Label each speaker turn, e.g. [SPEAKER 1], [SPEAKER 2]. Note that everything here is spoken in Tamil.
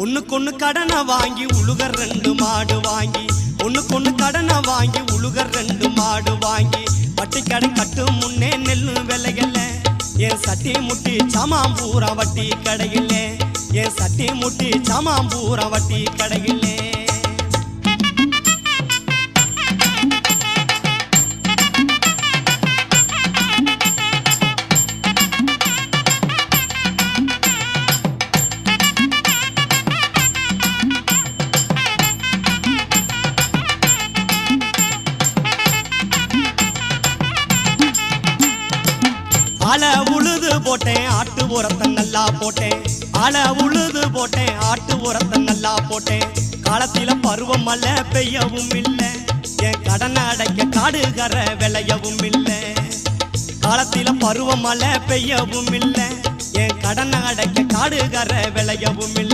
[SPEAKER 1] ஒண்ணுக்கொண்ணு கடனை வாங்கி உழுகர் 2 மாடு வாங்கி ஒண்ணுக்கொண்ணு கடனை வாங்கி உழுகர் 2 மாடு வாங்கி வட்டி கடை கட்டும் முன்னே நெல்லு விலையில என் சட்டி முட்டி சாமாம்பூரா வட்டி கடையில என் சட்டி முட்டி சாமாம்பூரா வட்டி கடையில ஆள உழுது போட்டேன் ஆட்டு உரத்தை நல்லா போட்டேன் ஆள உழுது போட்டேன் ஆட்டு உரத்தை நல்லா போட்டேன் காலத்தில பருவம் மழை பெய்யவும் இல்லை என் கடனை அடைக்க காடுகர விளையவும் இல்லை காலத்தில பருவம் மழை பெய்யவும் இல்லை என் கடனை அடைக்க காடுகர விளையவும் இல்லை